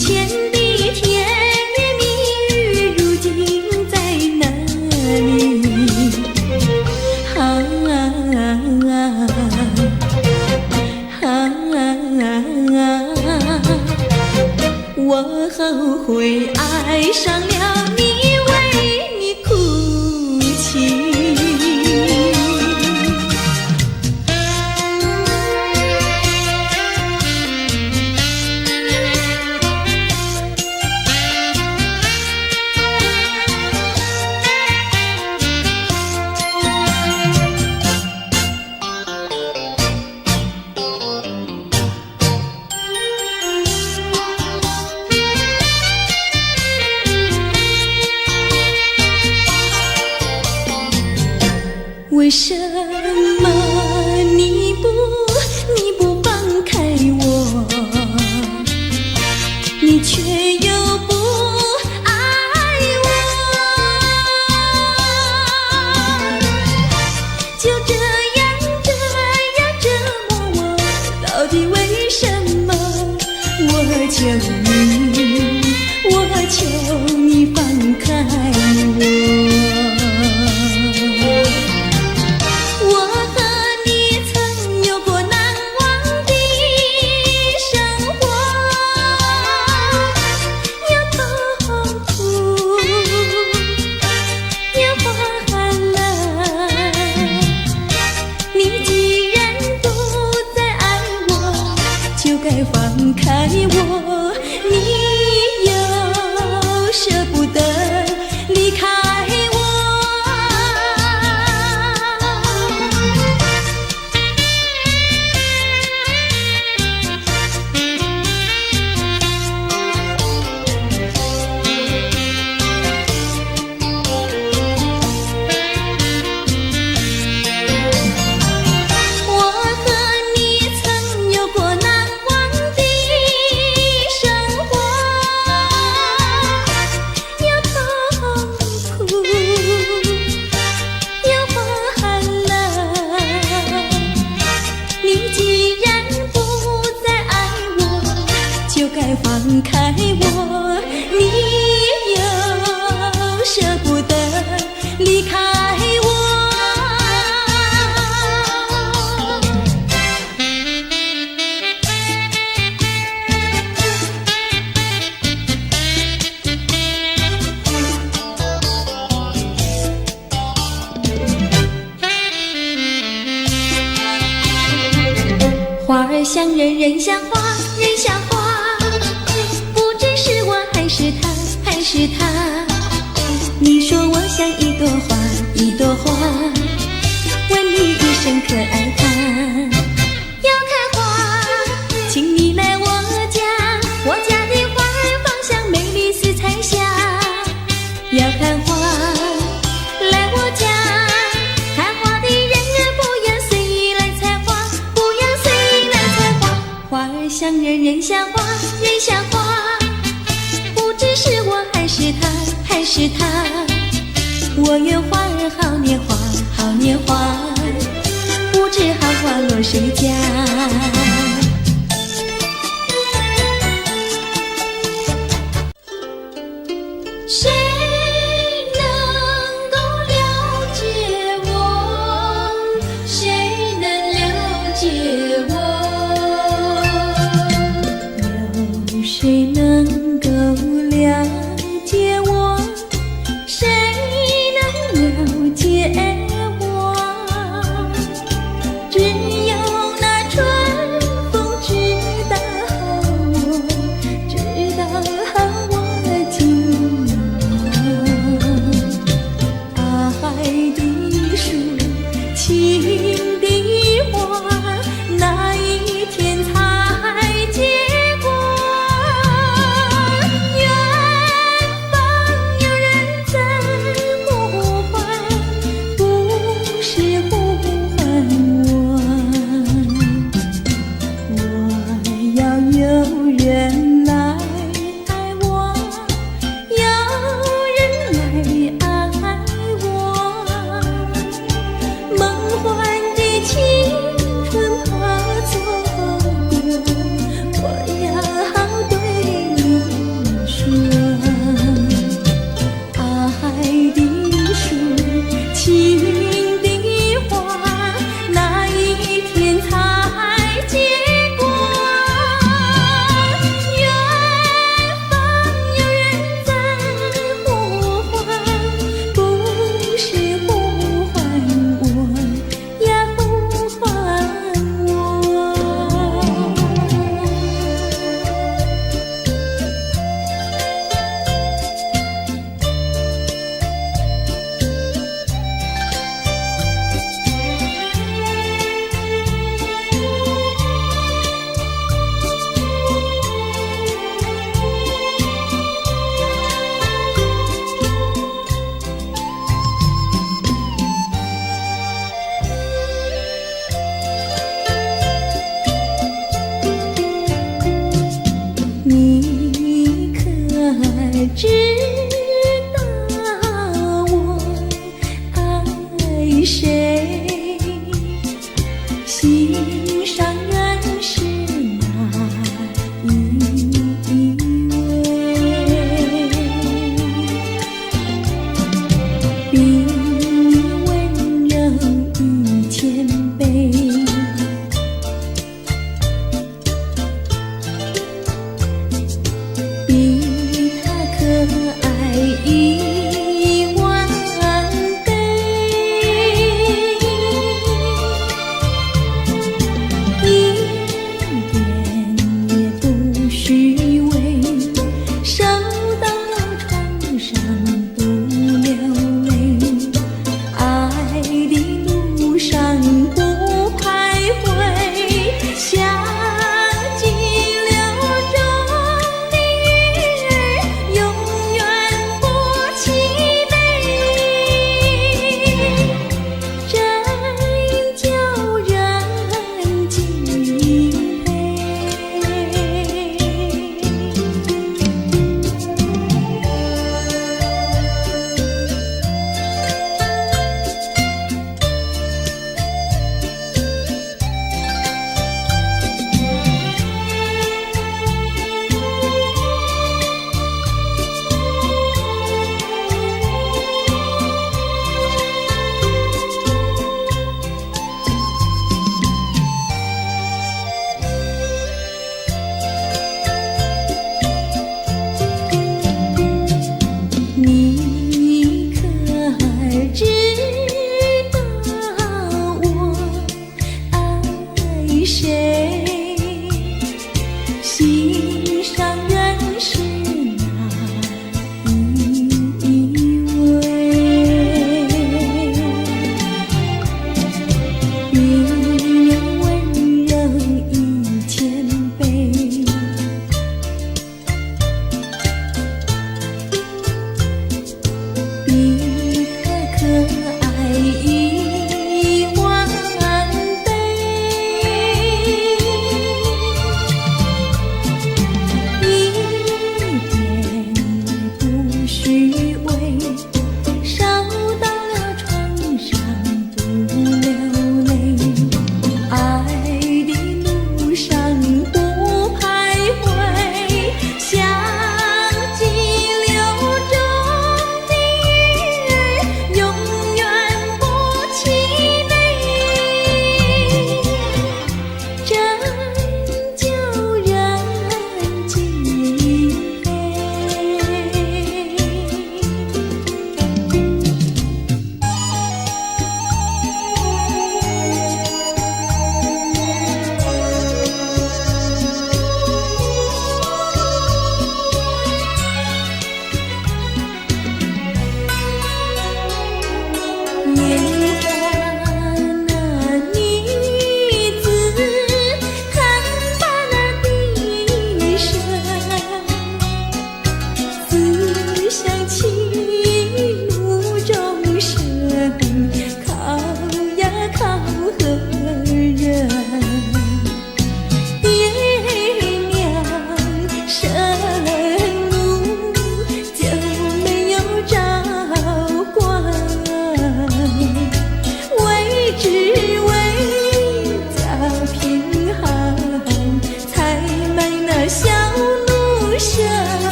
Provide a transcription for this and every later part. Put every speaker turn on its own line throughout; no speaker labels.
前的甜言蜜语，如今在哪里？我后悔爱上了你，为你哭泣。为什么你不放开我，你却又不爱我？就这样折磨我，到底为什么？我求你放开我。放开我，你又舍不得离开我。放开我，你又舍不得离开我。花儿像人，人像花，人像花。是他，你说我像一朵花，一朵花，问你一声可爱它。要开花，请你来我家，我家的花儿芳香美丽似彩霞。要看花，来我家，看花的人儿不要随意来采花，不要随意来采花。花儿像人，人像花，人像花。是我还是他，我愿花儿好年华，好年华，不知好花落谁家。谁能够了解我？谁能了解我？有谁能够了解我？谁能了解我？只有那春风知道我，知道我寂寞。爱的树，情的花，哪一天才结果？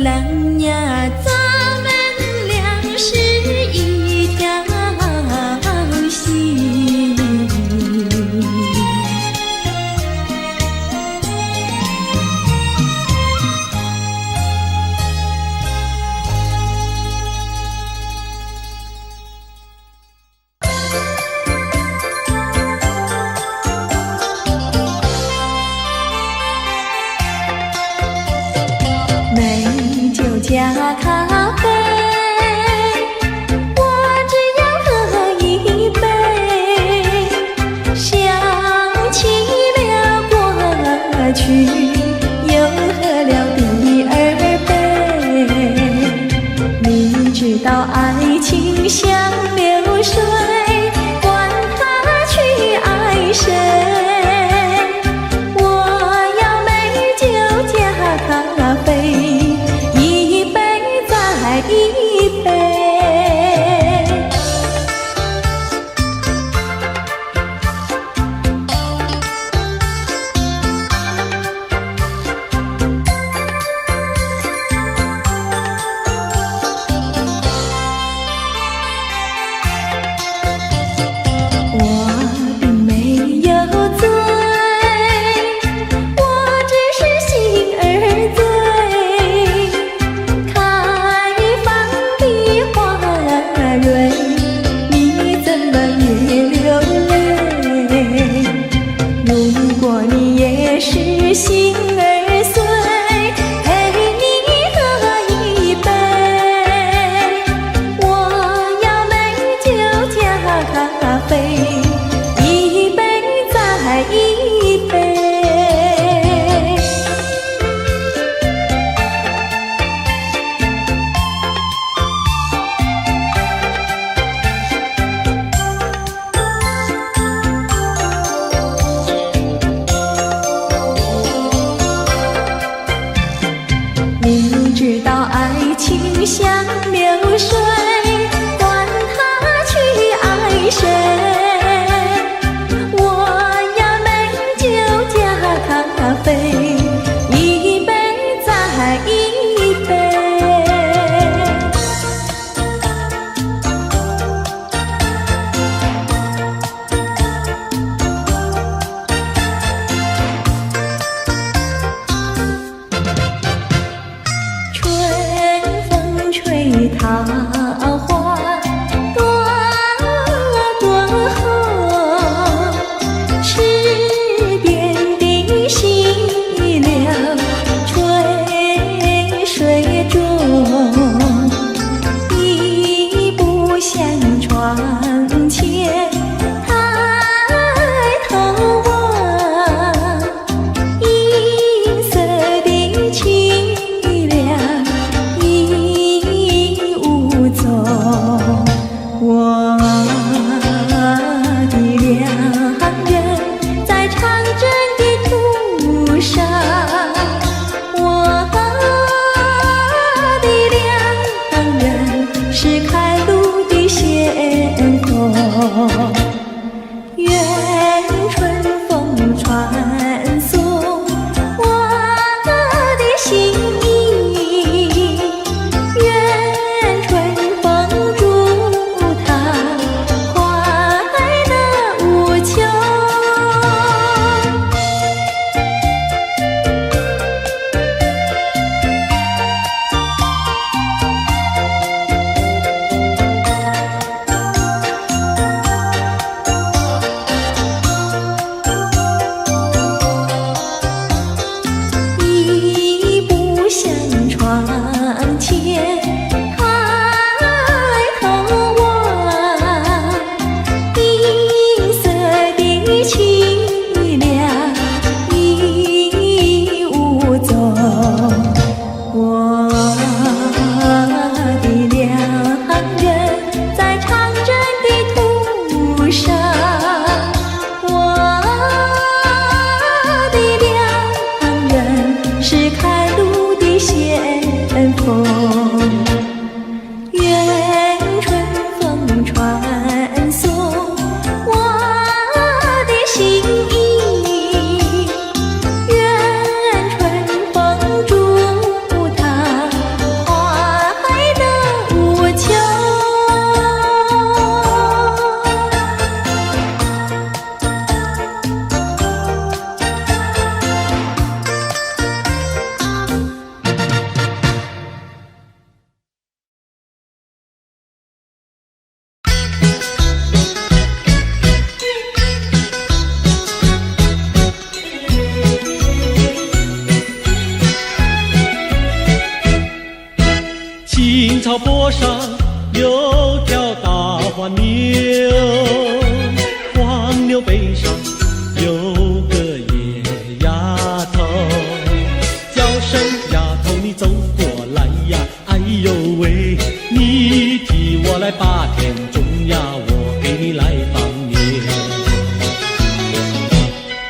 郎呀，咱们俩是一条心。美酒加咖啡，我只要喝一杯。想起了过去，又喝了第二杯。明知道爱情像流水，管他去爱谁。我要美酒加咖啡。一杯，
坡上有条大黄牛，黄牛背上有个野丫头，叫声丫头你走过来呀，哎呦喂，你替我来把田种呀，我给你来放牛。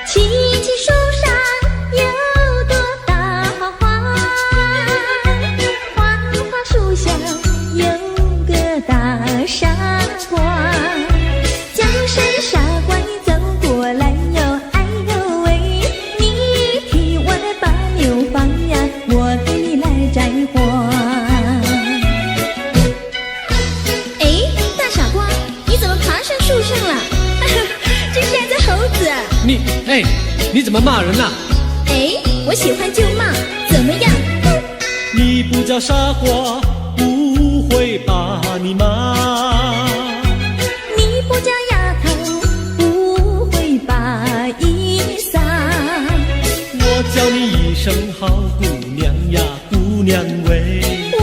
青青树上有朵大花花，花花树下有个大傻瓜，叫声傻瓜你走过来哟，哎呦喂，你替我来把牛放呀，我给你来摘花。哎，大傻瓜，你怎么爬上树上了？这是只猴子。
你怎么骂人啊？
哎，我喜欢就骂，怎么样？
你不叫傻瓜，不会把你骂。
你不叫丫头，不会把衣撒。
我叫你一声好姑娘呀，姑娘喂。
我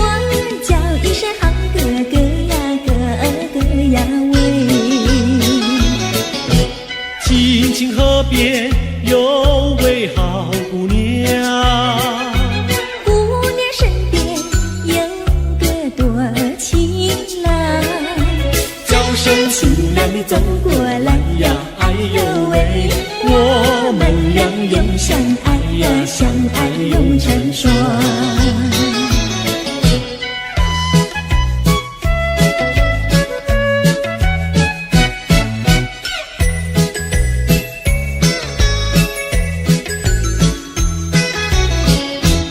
叫一声好哥哥呀，哥哥呀喂。
青青河边有位好姑娘，
姑娘身边有个多情郎，
叫声姑娘你走过来呀，哎呦喂，我们俩永相爱呀，相爱永成双。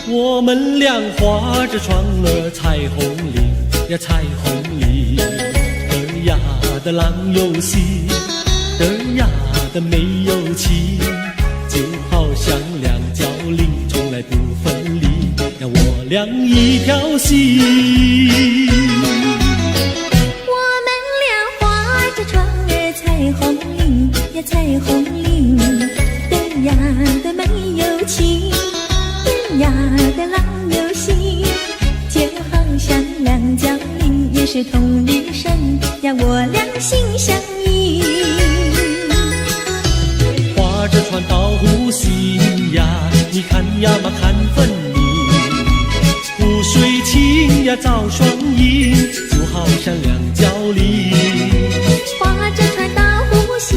我们俩划着船儿彩虹岭呀，彩虹岭，儿呀的郎有心，儿呀的没有情，就好像两角菱从来不分离呀，我俩一条心。
我们俩划着船儿彩虹岭呀，彩虹岭，儿呀的没有情，儿呀的郎有心，就好像两角菱也是同日生呀，我俩心相印。
划着船到湖心呀，你看呀嘛看分明，湖水清呀照双影，就好像两角菱。
划着船到湖心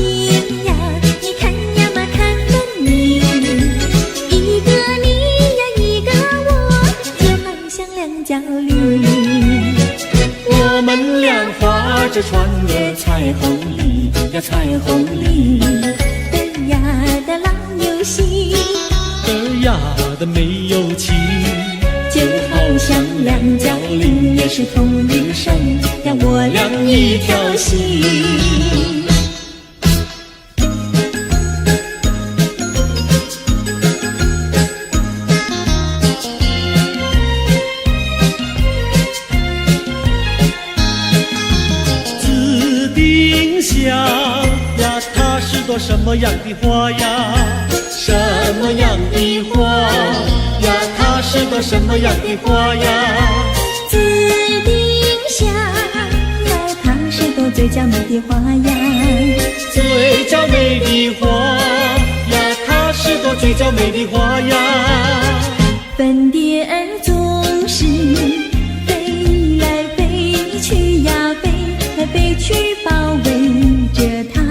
呀，你看呀嘛看分明，一个你呀一个我，就好像两角菱。
我们俩划着船儿彩虹里呀，彩虹里，
儿呀的郎有心，
儿呀的没有情，
就好像两角菱也是同日生呀，我俩一条心。
紫丁香呀，它是朵什么样的花呀？什么样的花呀？它是朵什么样的花呀？
紫丁香呀，它是朵最娇美的花呀，
最娇美的花呀，它是朵最娇美的花呀。
粉蝶儿总是飞来飞去呀，飞来飞去包围着它，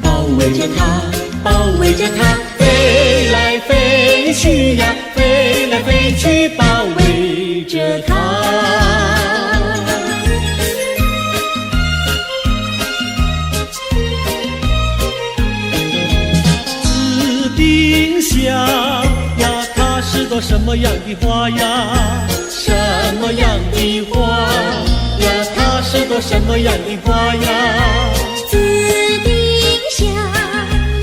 包围着它，包围着它，飞来飞去呀，飞来飞去，包围着它。紫丁香呀，它是朵什么样的花呀？什么样的花呀？它是朵什么样的花呀？
紫丁香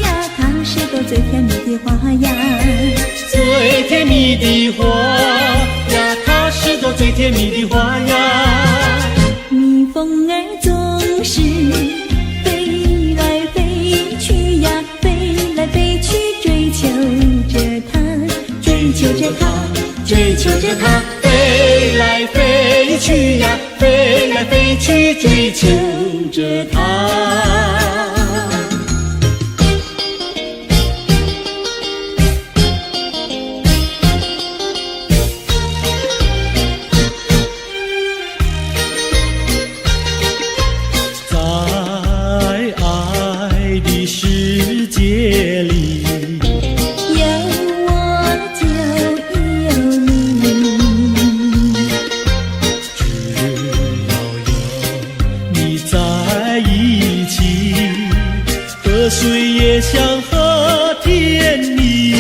呀，它是朵最甜蜜的花呀，
最甜蜜的花呀，它是朵最甜蜜的花呀。
蜜蜂儿总是飞来飞去呀，飞来飞去追求着它，追求着它，追求着它，
飞来飞去呀，飞来飞去追求着它。水也像和甜蜜，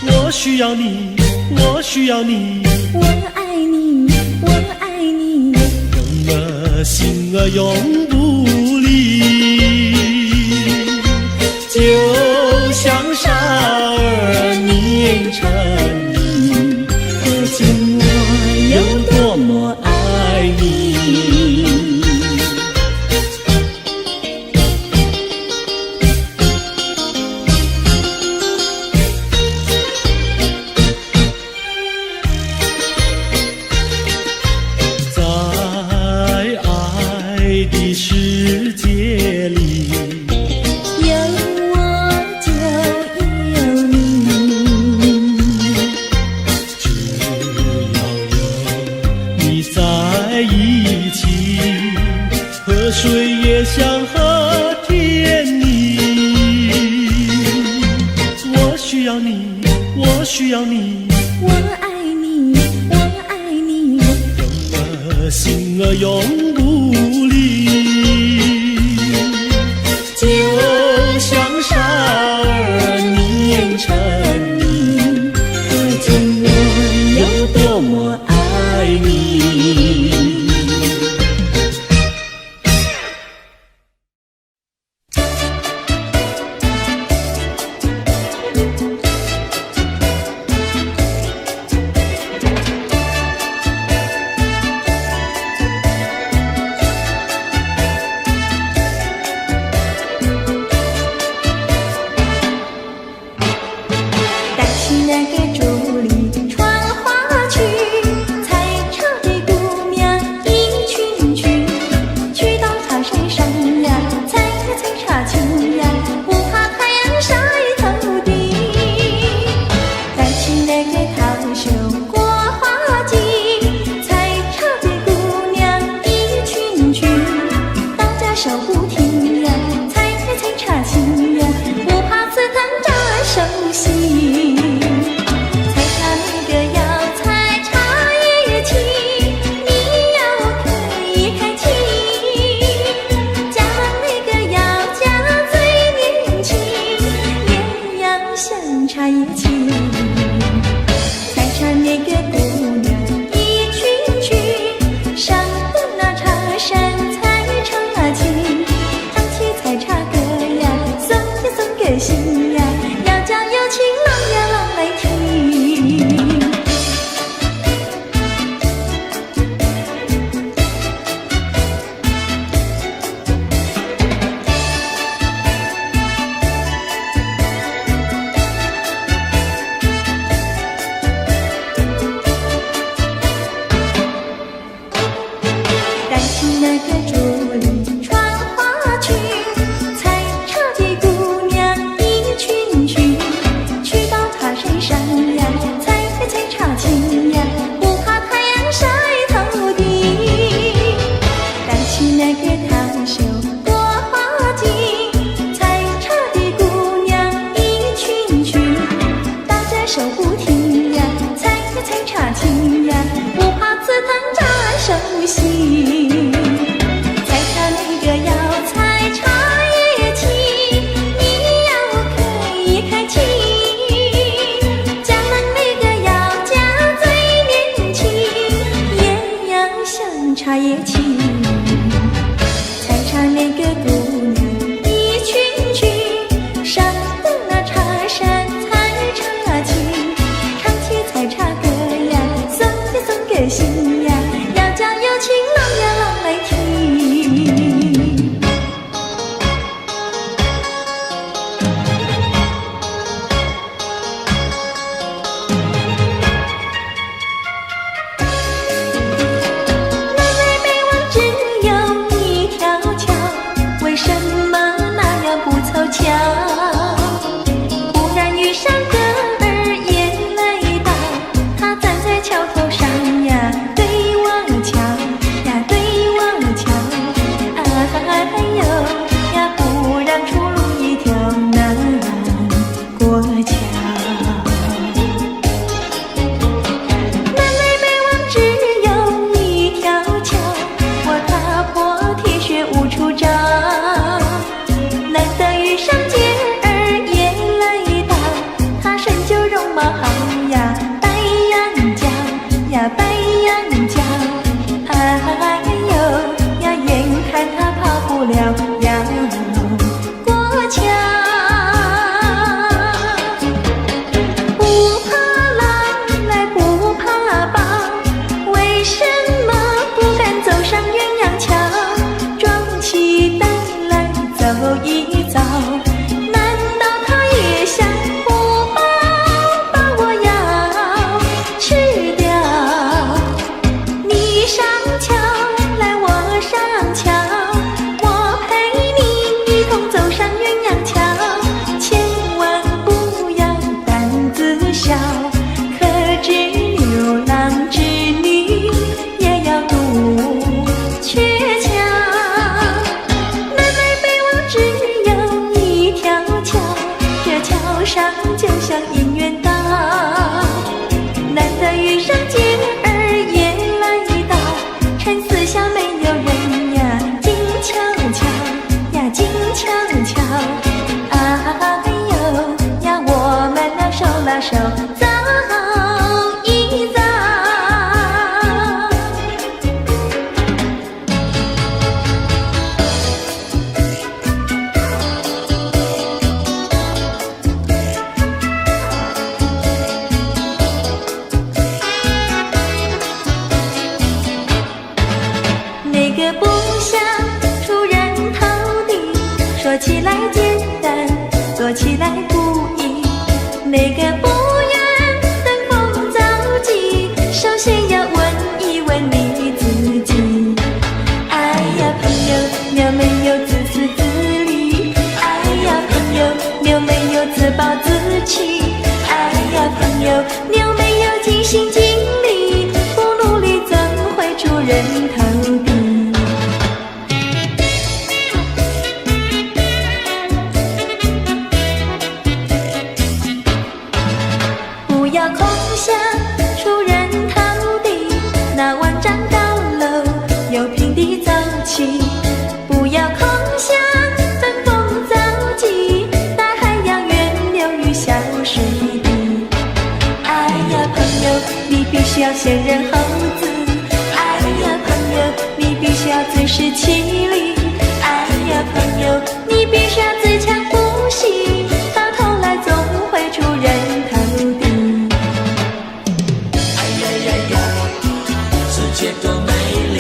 我需要你，我需要你，
我爱你，我爱你，
永儿心儿永不离，就像傻儿年成泥，
可见我有多么爱你。
世界里
有我就有你，
只要有你在一起，河水也像和甜蜜。我需要你，我需要你，
我爱你，我爱你，
永儿心儿永不离。就像傻儿年成泥，
可见我有多么爱你。那个竹里穿花去，采茶的姑娘一群群，去到茶山上呀，采茶青呀，不怕太阳晒头顶。再去那个桃秀过花季，采茶的姑娘一群群，到家手不停呀，采茶青呀，不怕刺疼这手心。茶也青，采茶那个姑娘一群群，上的那茶山采茶青，唱起采茶歌呀，送呀送个心呀，要叫有情郎呀郎来听。那个竹里穿花去，采茶的姑娘一一遭。难道他也想不饱，把我要吃掉？你上桥来，我上桥，我陪你一同走上鸳鸯桥。千万不要胆子小，可知牛郎织女也要渡鹊桥。南来北往只有一条桥，这桥上就像姻缘岛。难得遇上姐儿也来到，趁四下没有人呀，静悄悄呀，静悄悄。哎呦呀，我们俩手拉手走一遭。那个不想出人头地，说起来简单，做起来不易。那个不愿登峰造极，首先要问一问你自己。哎呀朋友，你有没有自私自利？哎呀朋友，你有没有自暴自弃？哎呀朋友，你有没有尽心尽力？不努力怎会出人头地？不要空想出人头地，那万丈高楼由平地走起。不要空想登峰造极，大海洋源流于小水滴。哎呀朋友，你必须要先人后子。哎呀朋友，你必须要自食其力。哎呀朋友，你必须要自强不息，到头来总会出人头地。
世界多美丽，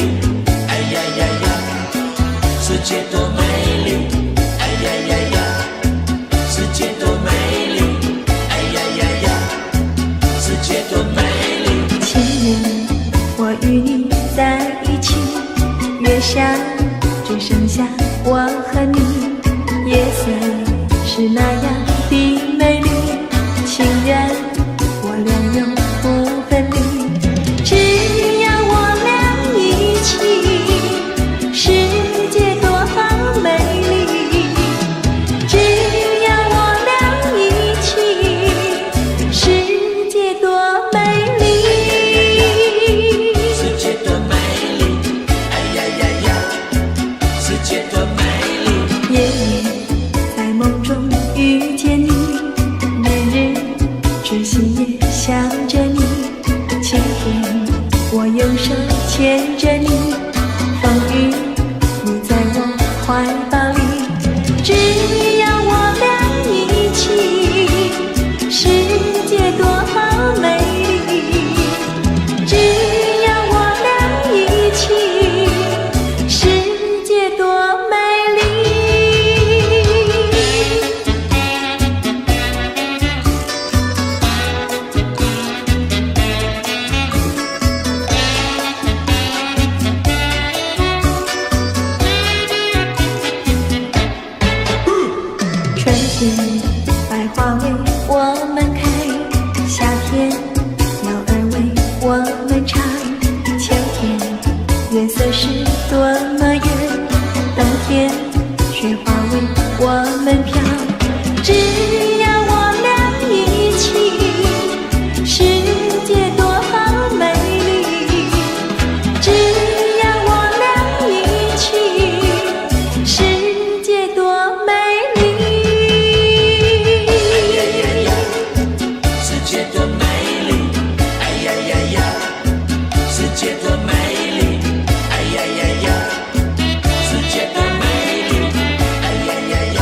哎呀呀呀！世界多美丽，哎呀呀呀！世界多美丽，哎呀呀呀！世界多美丽。
情人，我与你在一起，月下只剩下我和你，夜色是那样的美丽，情人我俩永不分离。只要我俩一起，世界多美丽。只要我俩一起，世界多美丽。
世界多美丽，哎呀呀呀！世界多美丽。
夜夜在梦中遇见你，日日只心也想着你。晴天我用手牵着你，风雨你在我怀抱里。只要我俩一起，世界多美丽。只要我俩一起，世界多美丽。春天百花为我们开，夏天鸟儿为我们唱。秋天月色是多么圆，冬天雪花为我们飘。只要我俩一起，世界多美丽。只要我俩一起，世界多美丽。
哎呀呀呀！世界多美丽，哎呀呀呀！世界多美丽，哎呀呀呀！世界多美丽，哎呀呀呀！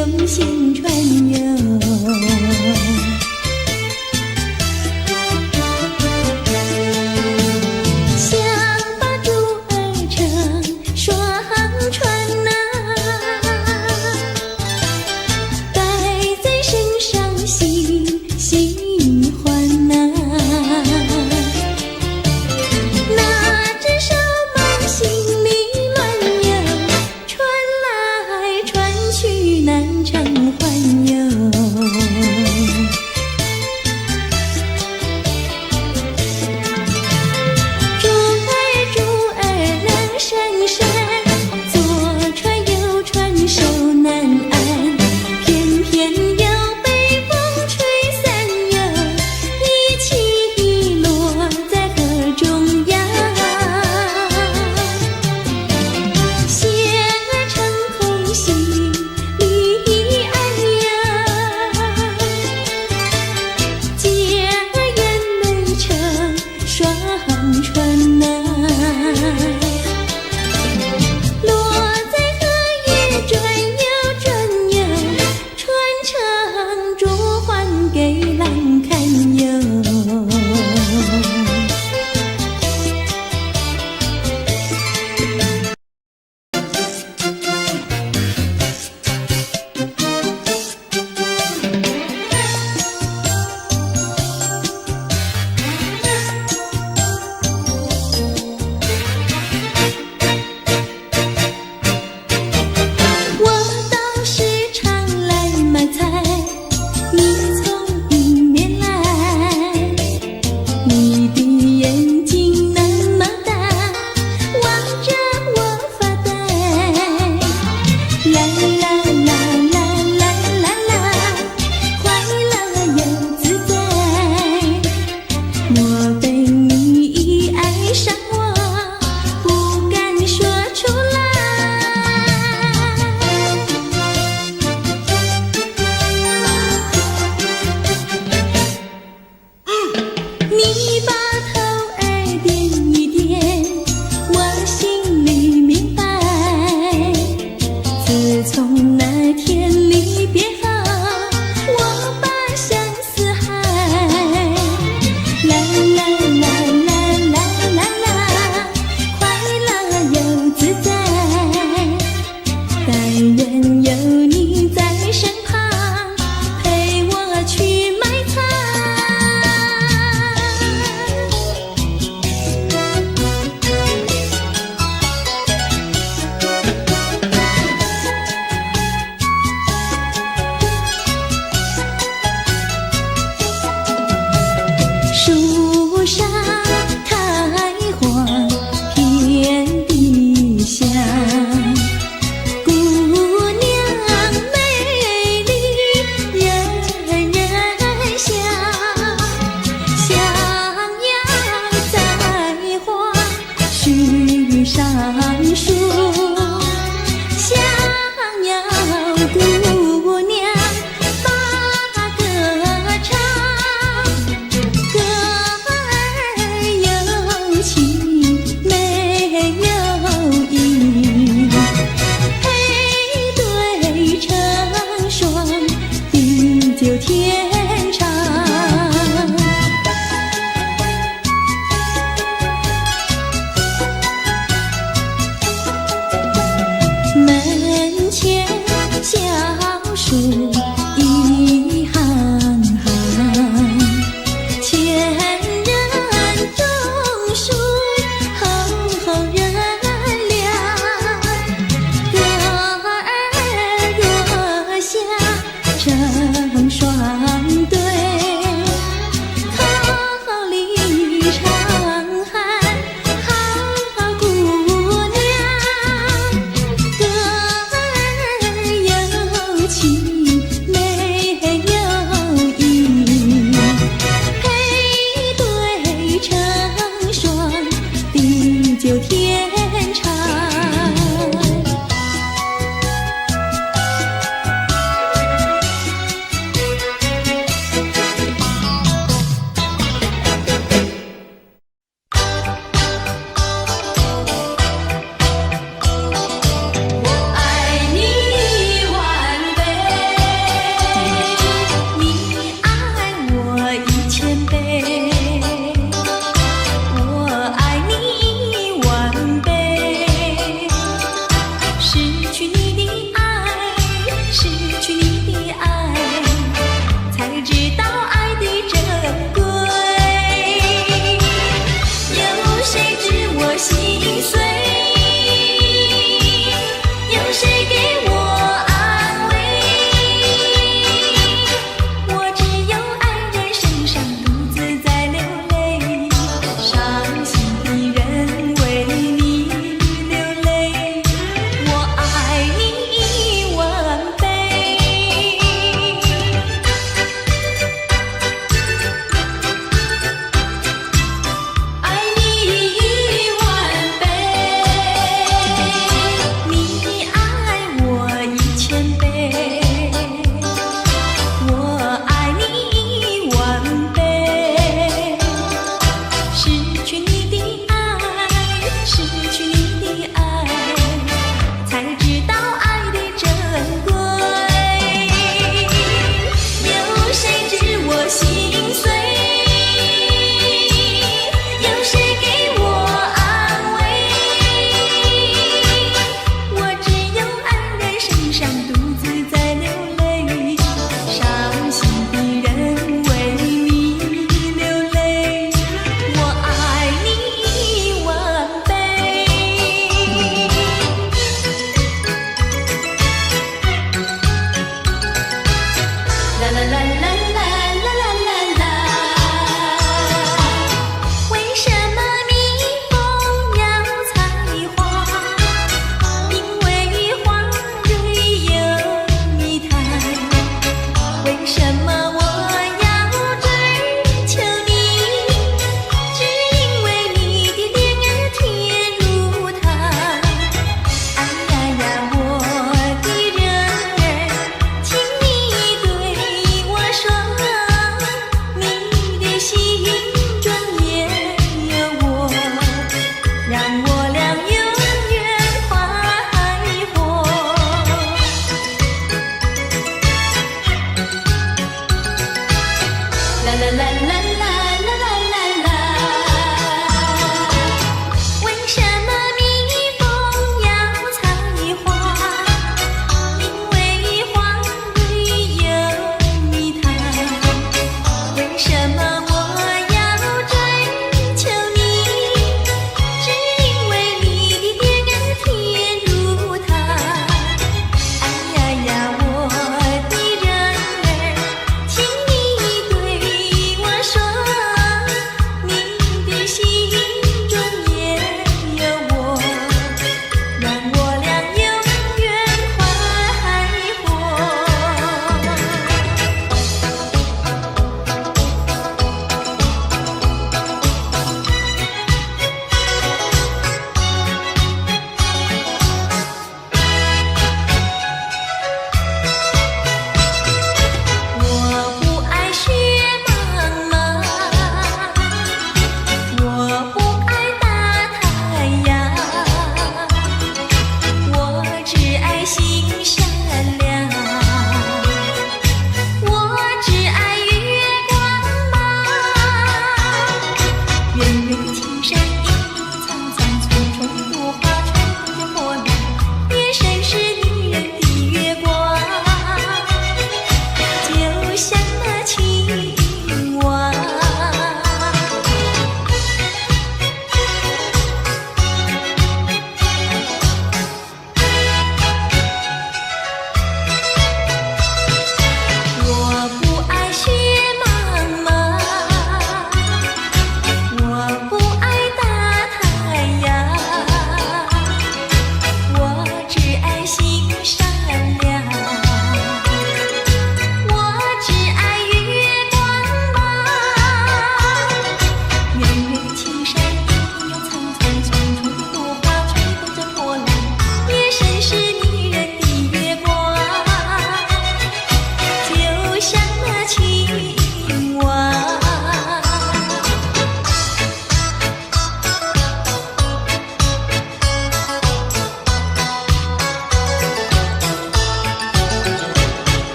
用心传游。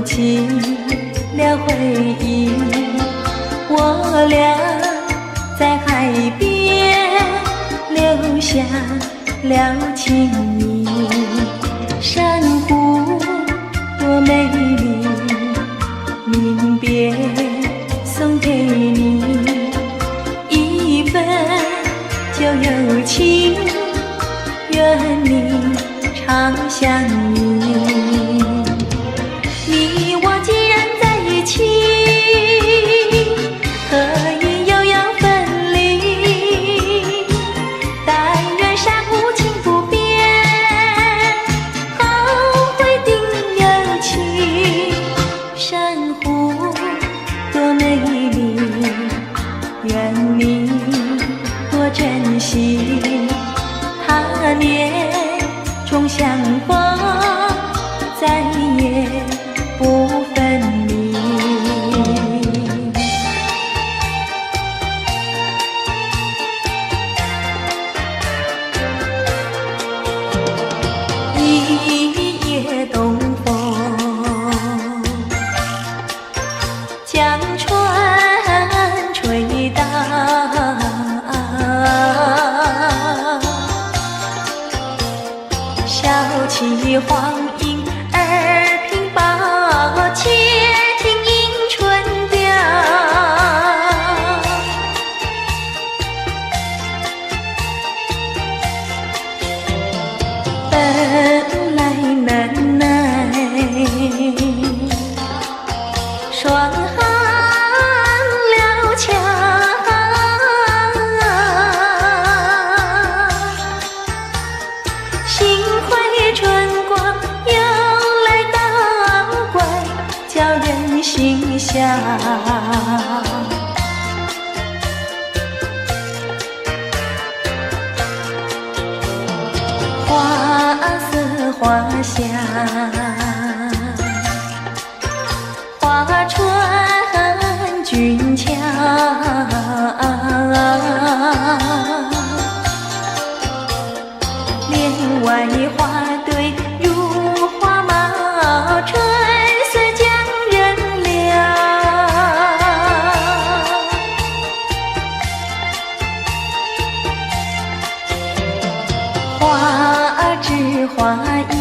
起了回忆，我俩在海边留下了情意。珊瑚多美丽，临别送给你一份旧友情，愿你常相依。你我既然在一起，何以又要分离？但愿山无情不变，后会定有期。珊瑚多美丽，愿你多珍惜。他年重相逢，再也不分离。一夜东风，将船吹荡，笑起黄莺儿屏抱，且听迎春调。本来难耐，双行了桥，幸亏春光又来捣怪，叫人心笑。花色花香，花船俊俏，帘外花堆如花帽，春色将人撩。花枝花叶，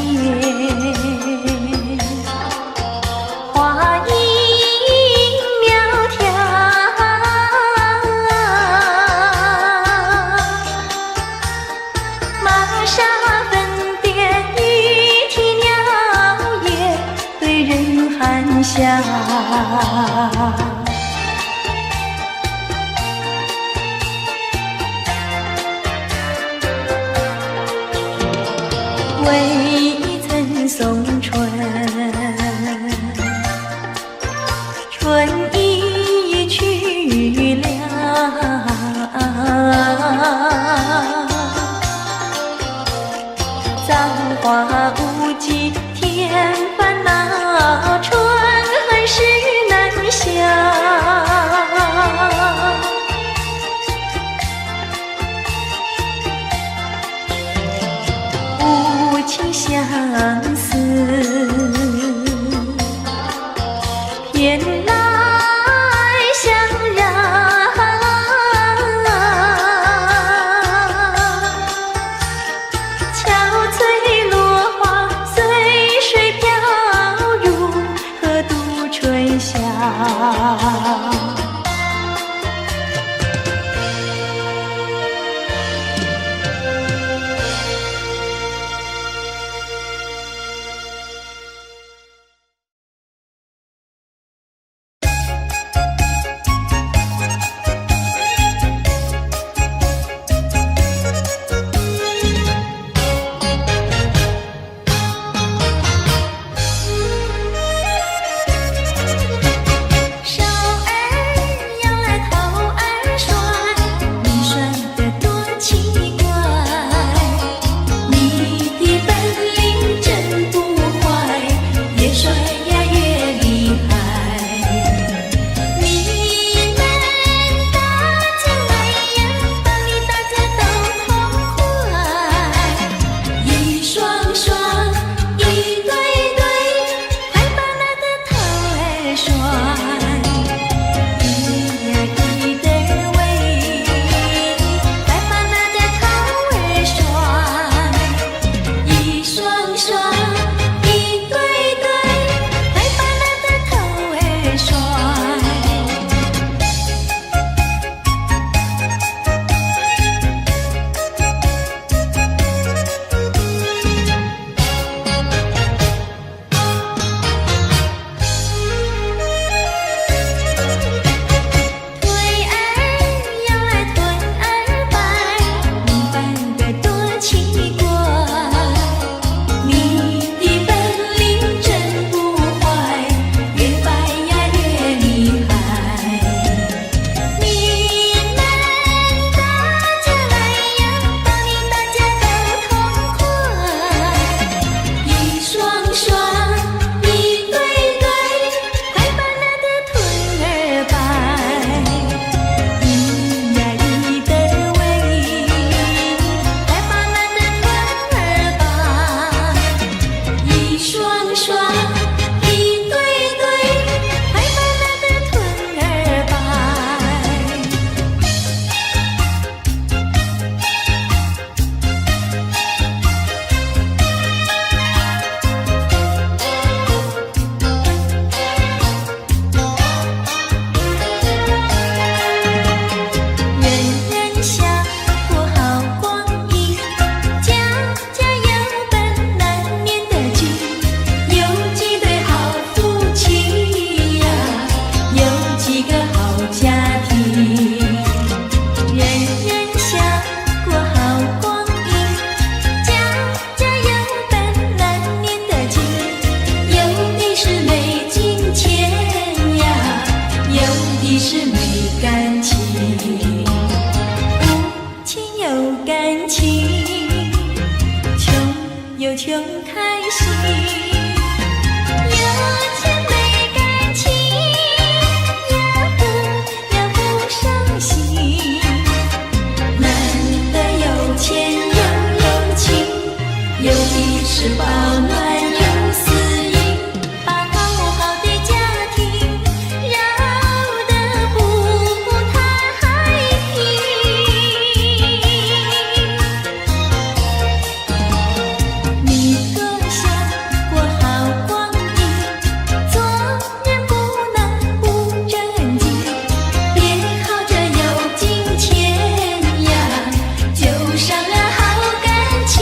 花影苗条，玛莎粉蝶语啼鸟也对人含笑。未曾送春，春已去了。葬花无忌添烦恼，春恨事难消。无情相思，偏来相让。憔悴落花随水飘入河渡春宵。穷开心。有钱没感情，也不伤心。难得有钱又有情，有的是保暖有私隐，把好好的家庭绕得不太平。你若想过好光阴，做人不能不正经，别靠着有金钱呀，就伤了好感情。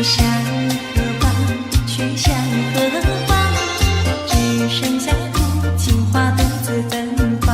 向何方？去向何方？只剩下土青花独自芬芳。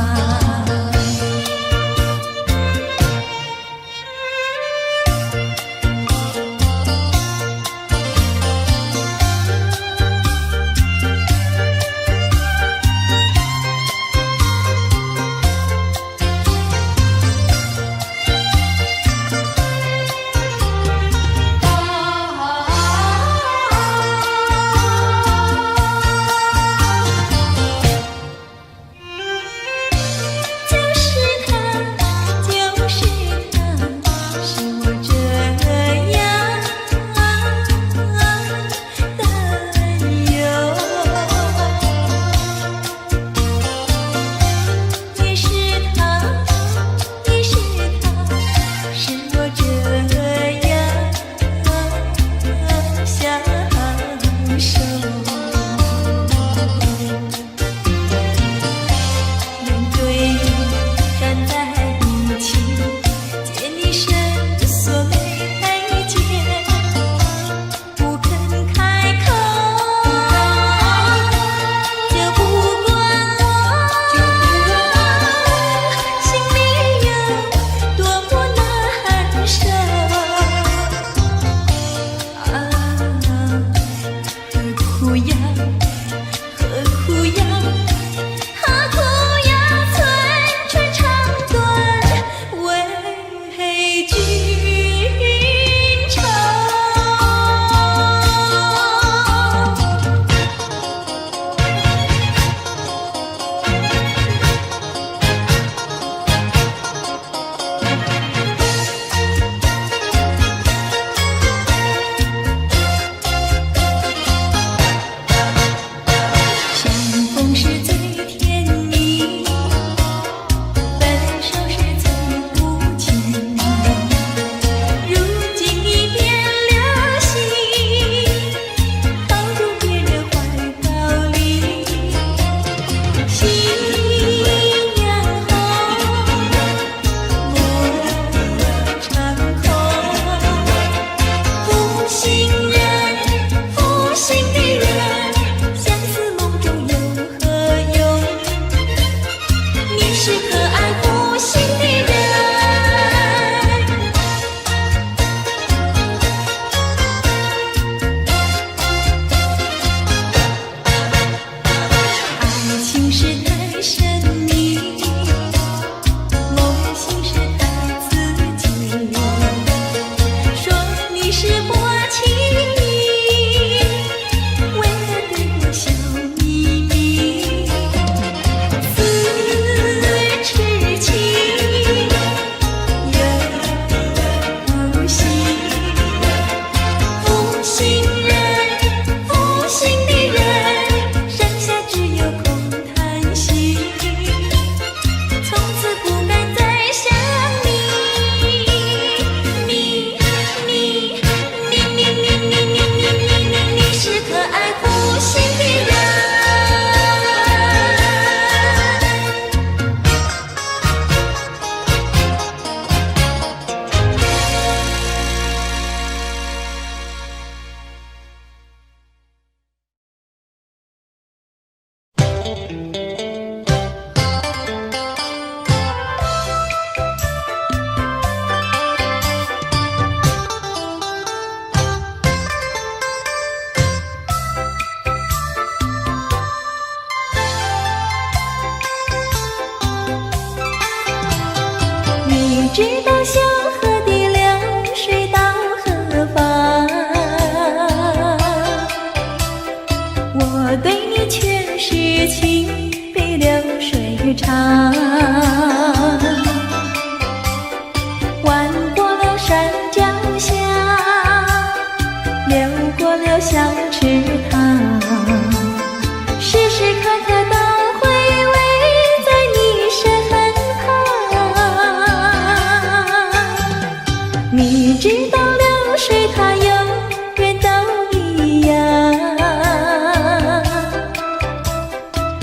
知道小河的流水到何方？我对你却是情比流水长。弯过了山脚下，流过了小池塘，时时刻刻都回味在你身旁。你知道流水它永远都一样，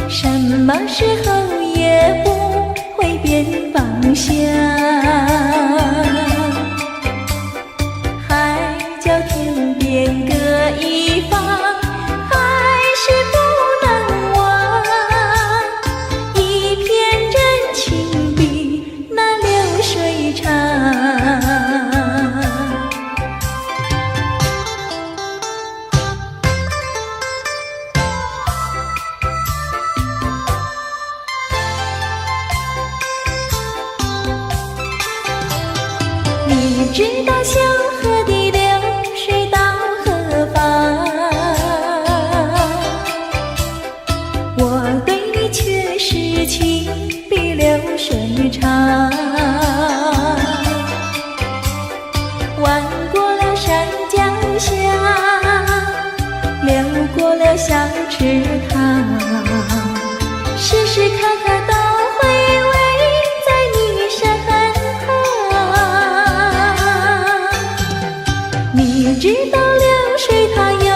什么时候也不会变方向。海角天边一方，还是不能忘。一片真情比那流水长。你知道小河的流水到何方？我对你却是情比流水长。弯过了山脚下，流过了小池塘，时时刻刻都回味在你身旁。你知道流水它永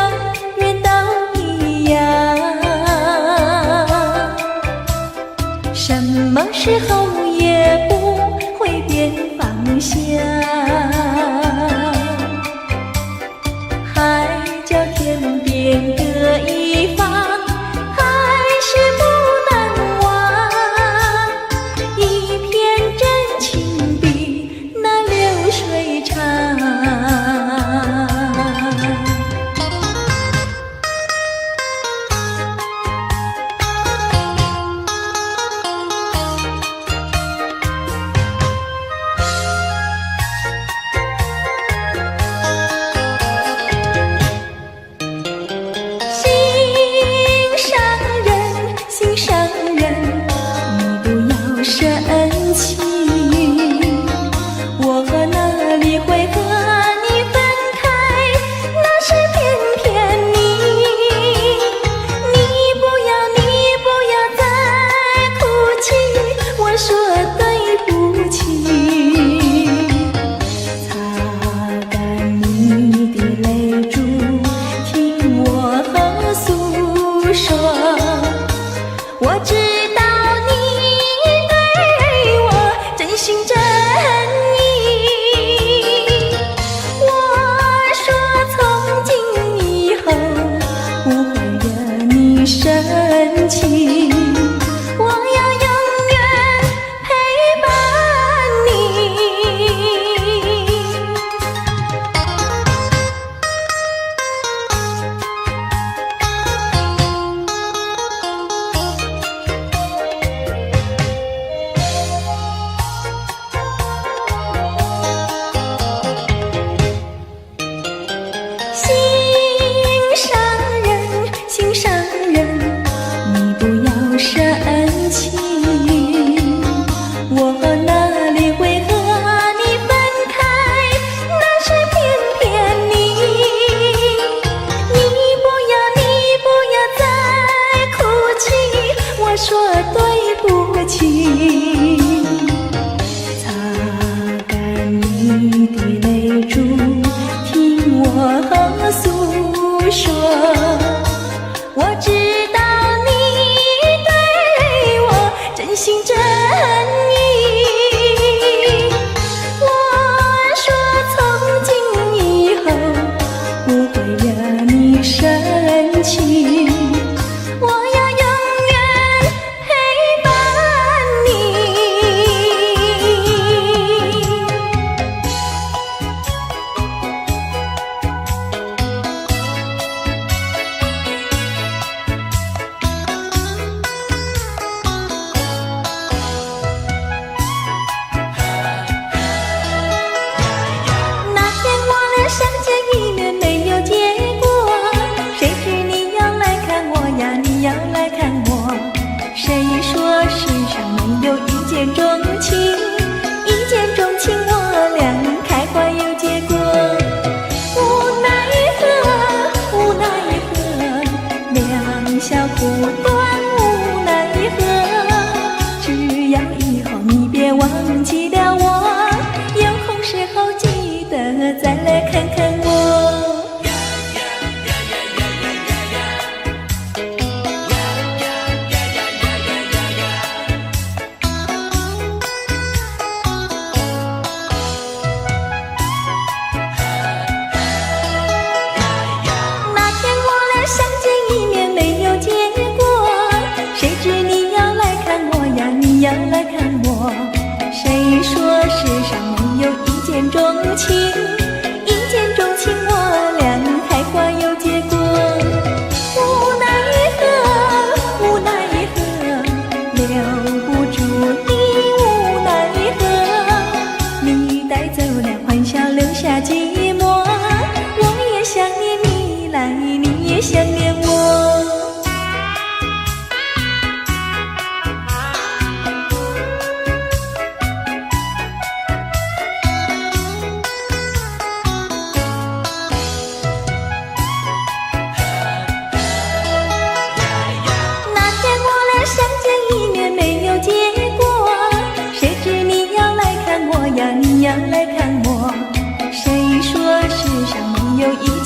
远都一样，什么时候也不会变方向。海角天边各一方，还是不能忘。一片真情比那流水长。心上人，你不要生气，我哪里会和你分开？那是偏偏你不要再哭泣，我说对不起。擦干你的泪珠，听我诉说。我知道你对我真心真意，我说从今以后不会惹你生气，我要永远陪伴你。心上人，你不要生气，我哪里会和你分开？那是偏偏你不要再哭泣，我说对不起。擦干你的泪珠，听我诉说。我知道你对我真心真意，我说从今以后不会惹你生气，我要永远陪伴你。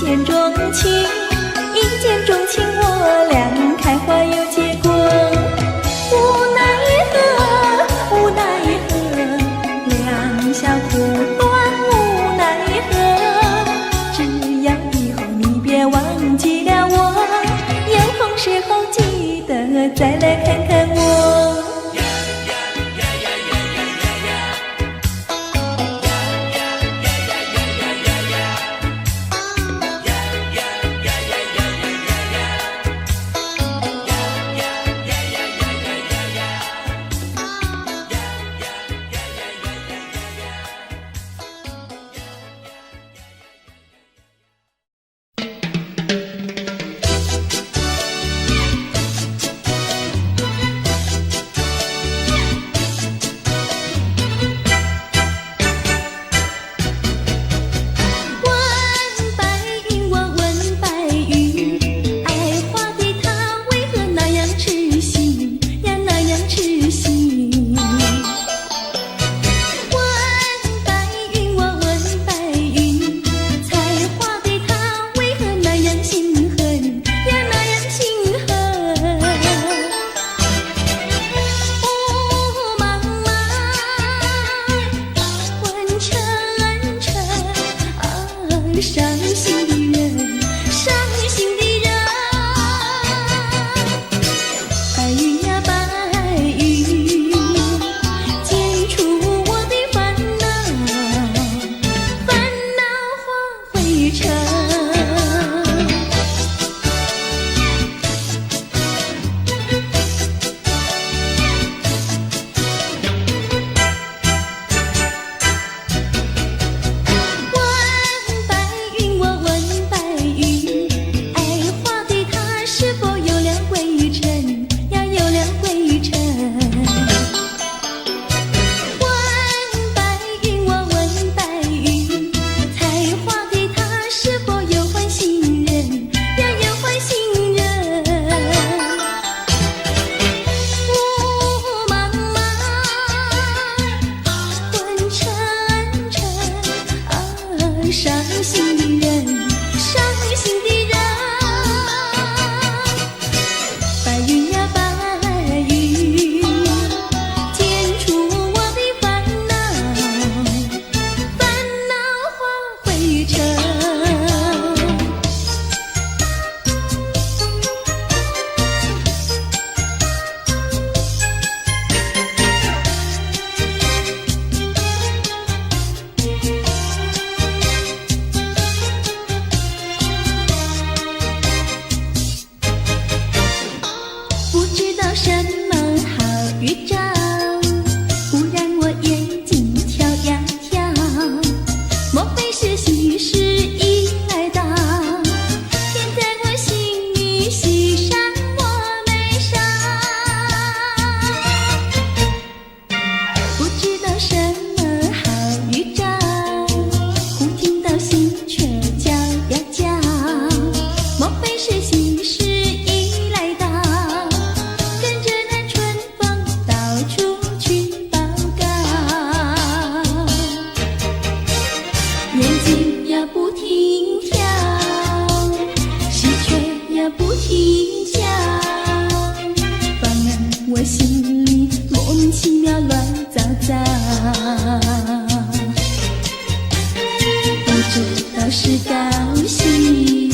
见钟情，一见钟情，我俩开花有结果。无奈何，无奈何，两小苦短，无奈何。只要以后你别忘记了我，有空时候记得再来看看我。伤心的人，伤心的人，白云呀白云，剪除我的烦恼，烦恼化灰尘。伤心的人，伤心的人，白云呀白云，剪除我的烦恼，烦恼化灰尘。什么好预兆，忽然我眼睛跳呀跳，莫非是喜事已来到？天在我心里，喜上我眉梢。不知道什么好预兆，忽听到心却叫呀叫，莫非是喜事已来到？眼睛呀不停跳，喜鹊呀不停叫，放任我心里莫名其妙乱糟糟。不知道是高兴，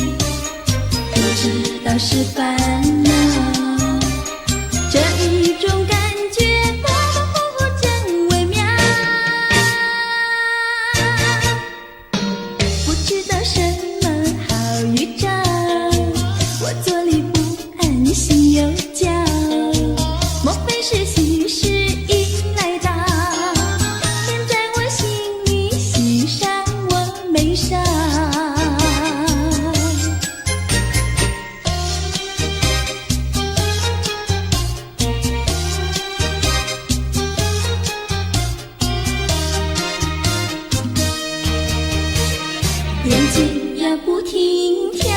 不知道是烦恼，这一种感觉模模糊糊真微妙。不知道什么好预兆，我坐立不安，心又焦，莫非是喜事已来到？天在我心里，喜上我眉梢。眼睛呀不停跳，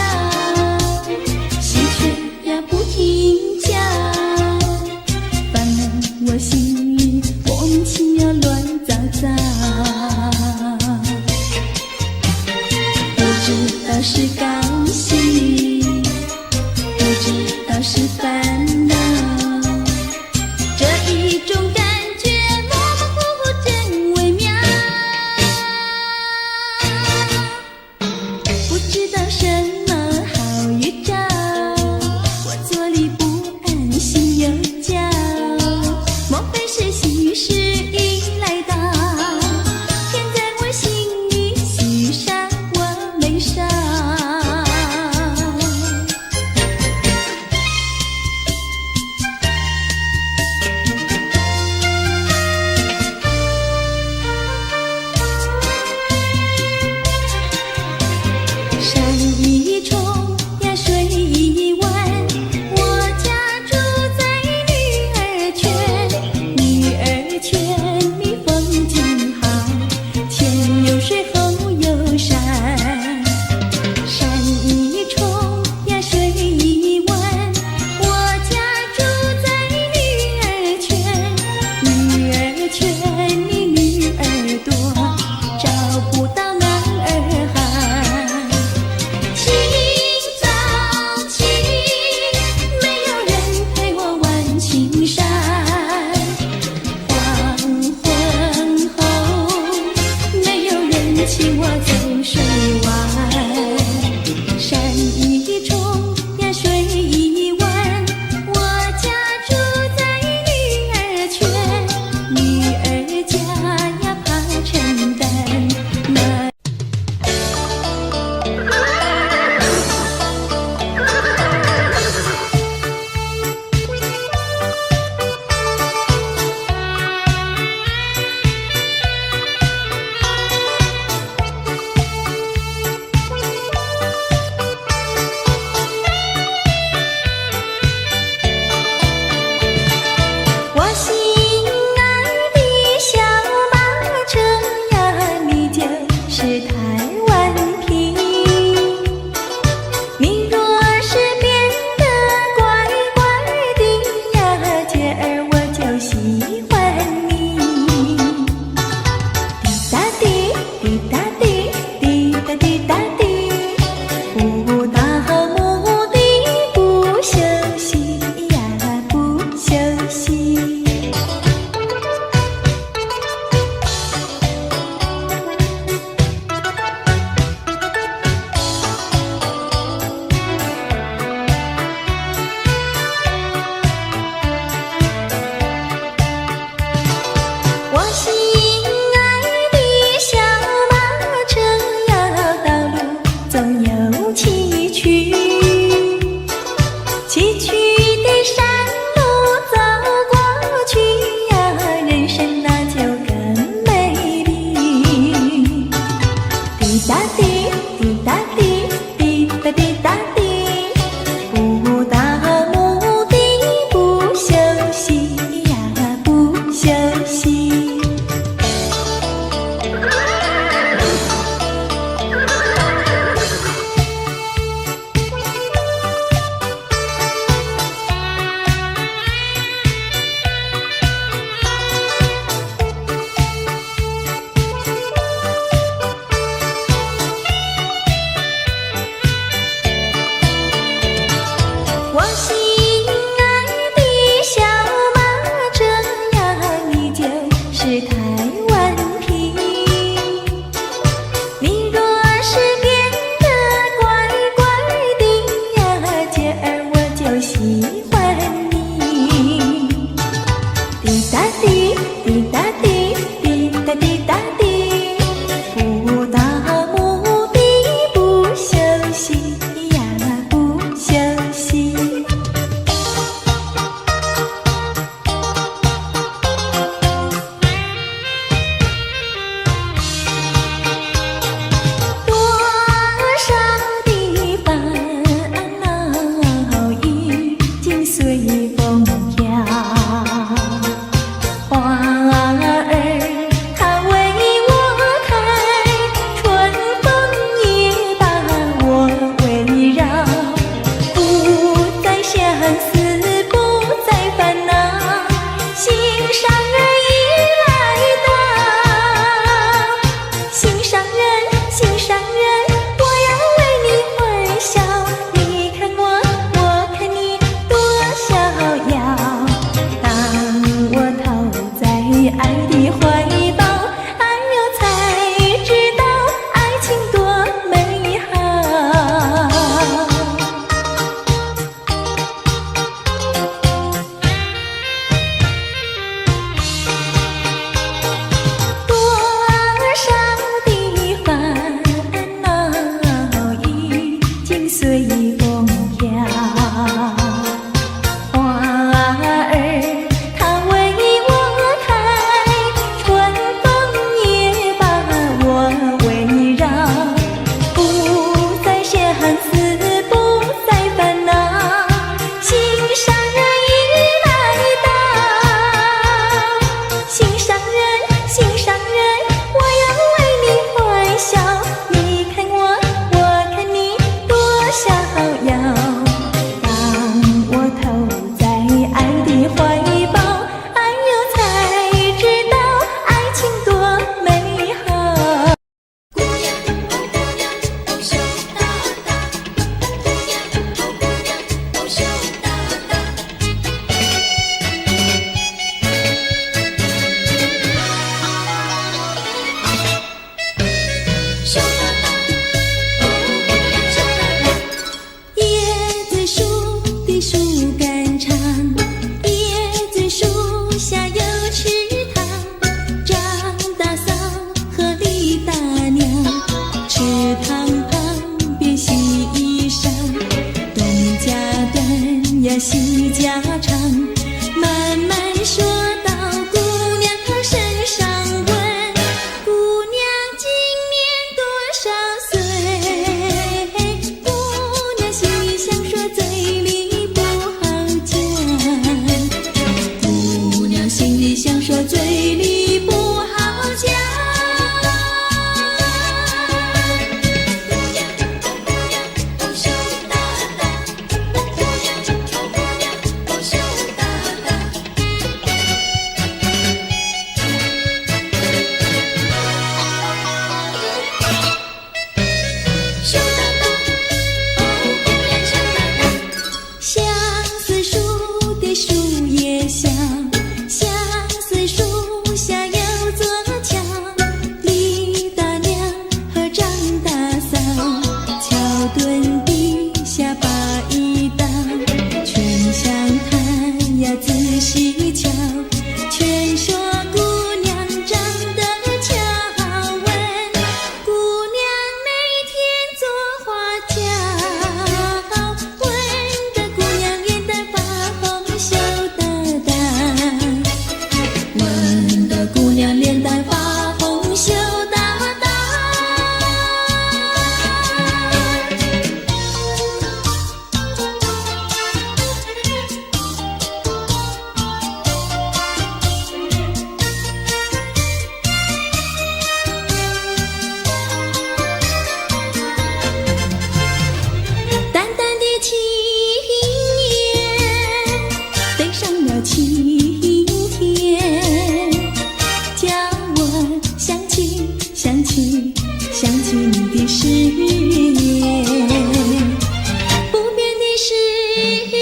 喜鹊呀不停叫，放任我心里莫名其妙乱糟糟。不知道是高喜，不知道是烦恼。这一种感觉模模糊糊真微妙，不知道什么好预兆，我坐立不安，心又焦，莫非是喜事已来到？天在我心里，喜上我眉梢。山一重呀，水一弯，我家住在女儿圈。女儿圈里风景好，前有水后有山。山一重呀，水一弯，我家住在女儿圈。女儿圈里女儿多，找不到男儿汉。清早起，没有人陪我玩青山。黄昏后，没有人请我走水湾。山一重呀，水一弯，我家住在女儿圈。女儿家呀，怕承担那我心爱的小马车呀，你就是台湾瓶。你若是变得乖乖的呀，姐儿我就喜欢你。滴答滴，滴答滴，滴答滴答滴，不到目的不休息呀，不休息。我心爱的小马车呀，道路总有崎岖，崎岖的山路走过去呀，人生那就更美丽。滴答滴，滴答滴，滴答滴答滴，不到目的不休息呀，不休息。我心爱的小马车呀，你就是台湾瓶。你若是变得乖乖的呀，姐儿我就喜欢你。滴答滴，滴答滴，滴答滴答滴，不到目的不休息呀，不休息。随风飘。花儿它为我开，春风也把我围绕，不再相思，不再烦恼，心上人已来到，心上人，心上人，我要为你欢笑，你看我，我看你，多逍遥。当我投在爱的怀抱，哎呦才知道爱情多美好。
姑娘，哦姑娘，哦羞答答。姑娘，哦姑娘，哦羞答答。羞答答，哦姑娘羞答答。
椰子树的树干长，椰子树下有池塘，张大嫂和李大娘，池塘旁边洗衣裳，东家短呀西家长，慢慢说到姑娘她身上问，姑娘今年多少岁？姑娘心里想说，嘴里不好讲。姑娘心里想说，嘴里不好讲。
姑娘，哦姑娘，哦羞答答。姑娘，哦姑娘，哦羞答答。羞答答，哦姑娘羞答答。
相思树的树叶香，相思树下有座桥，李大娘和张大嫂，桥墩底下把一道，全相谈呀仔细瞧，全说姑娘长得巧，问姑娘每天做花轿，问得姑娘脸蛋发红羞答答，问得姑娘脸蛋发红羞答答。淡淡的青叶飞上了青天，叫我想起想起想起你的誓言，不变的誓言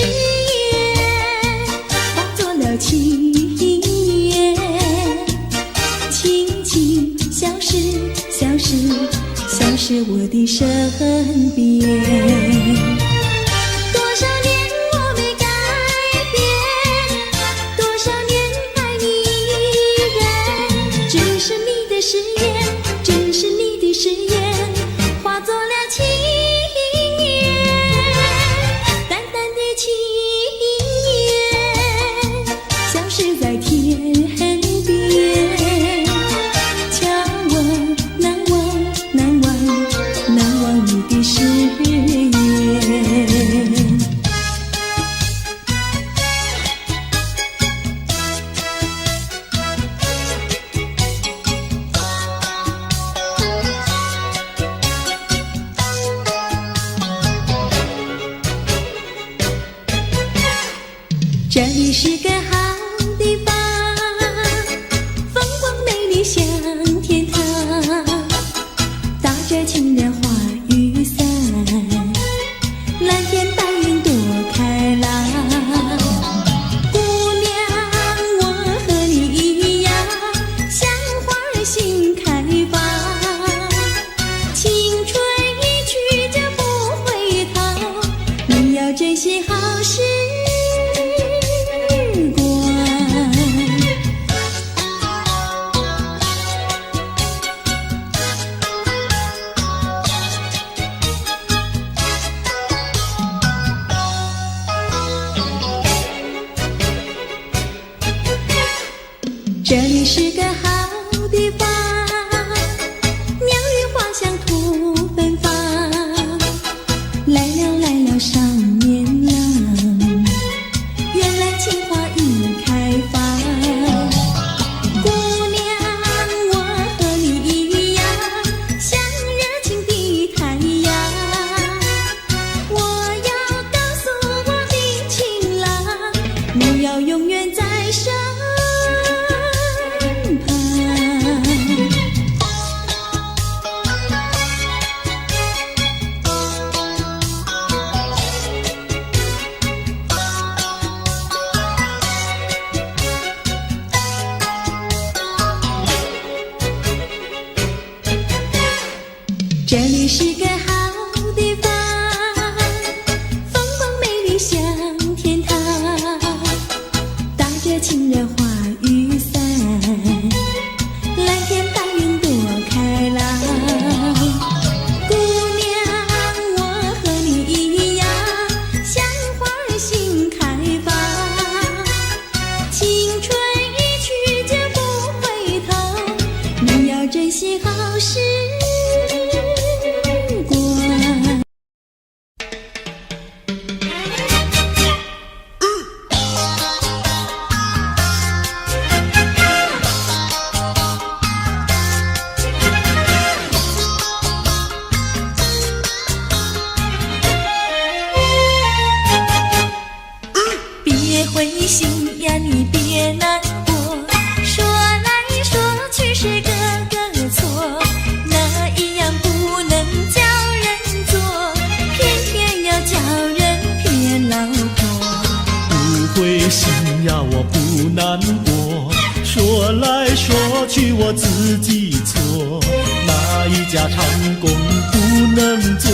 化作了情缘，轻轻消失消失消失我的身边。多少年我没改变，多少年爱你依然，只是你的誓言，只是你的誓言，化作了情缘，淡淡的情缘，消失在天边，叫我难忘难忘难忘你的誓言。这里是个好地方，风光美丽像天堂，打着情人花雨伞，蓝天白云多开朗。姑娘，我和你一样，像花儿心开放，青春一去就不回头，你要珍惜好时这里是个好地方，风光美丽像天堂，打着情人花雨伞，蓝天白云多开朗。姑娘，我和你一样，像花儿心开放，青春一去就不回头，你要珍惜好时光。别灰心呀，你别难过，说来说去是个个错，哪一样不能叫人做，偏偏要叫人骗老婆。
不灰心呀，我不难过，说来说去我自己错，哪一家长工不能做，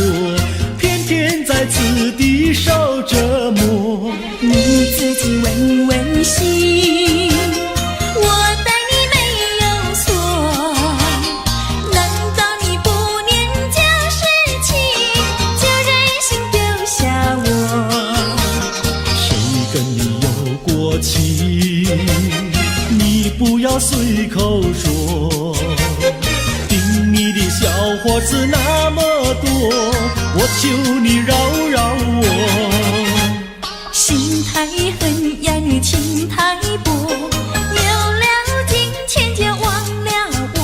偏偏在此地受折磨。
你自己问问心，我待你没有错，难道你不念旧事情，就任性丢下我？
谁跟你有过情，你不要随口说，听你的小伙子那么多，我求你饶饶我。
心太狠呀，你情太薄，有了金钱就忘了我。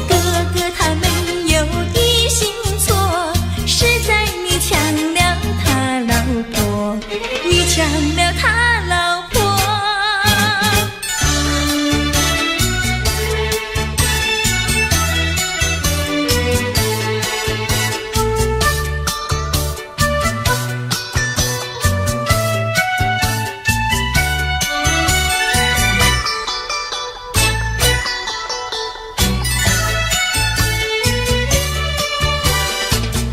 哥哥他没有一心错，是在你抢了他老婆，你抢了他老婆。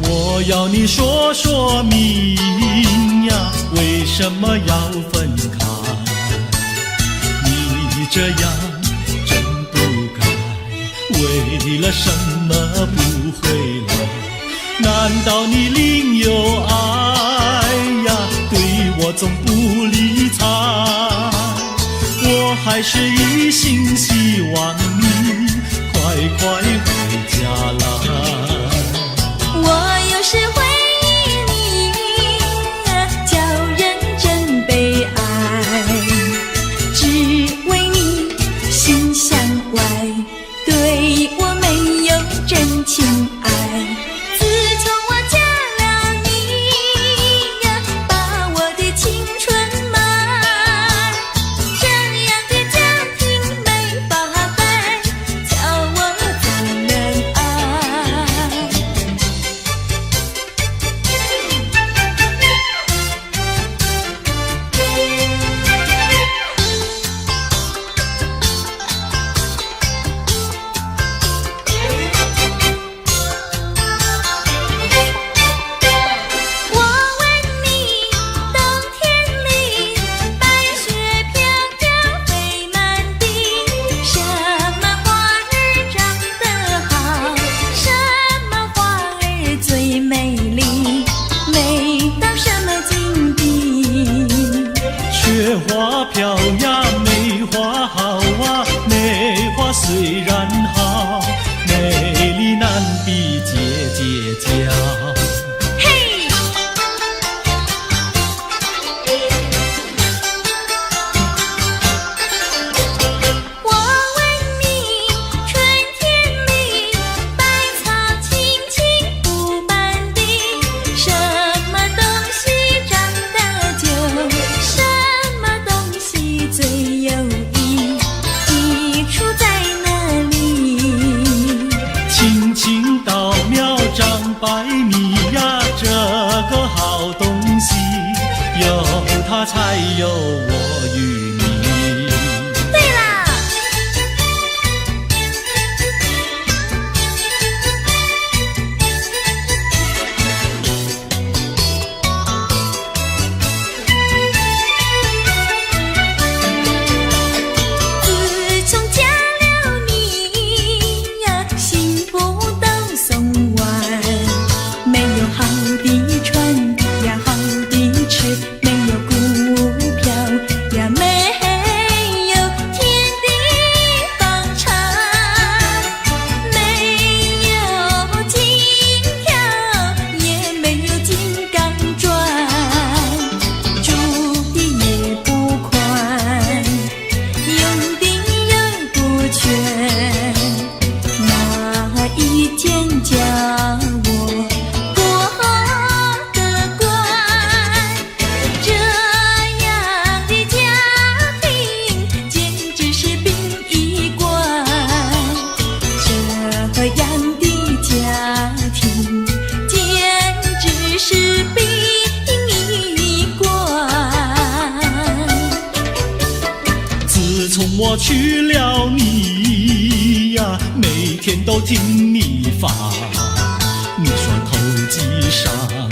我要你说说明呀，为什么要分开？你这样真不该，为了什么不回来？难道你另有爱呀？对我总不理睬，我还是一心希望你快快回家来。
我有时会忆你，叫人真悲哀，只为你心向外，对我没有真情爱。自从我嫁了你呀，把我的青春埋，这样的家庭没法摆，叫我怎能爱？我问你，冬天里白雪飘飘飞满地，什么花儿长得好，什么花儿最美丽，美到什么境地？
雪花飘呀，梅花好啊，梅花虽然好，美丽难比姐姐娇。
嘿，我问你，春天里百草青青布满地，什么东西长得久，什么东西最有益，益处在哪里？
青青稻苗长百米呀，这个好东西，有它才有我与你。
对啦，
抹去了你呀，每天都听你发，你说头几上。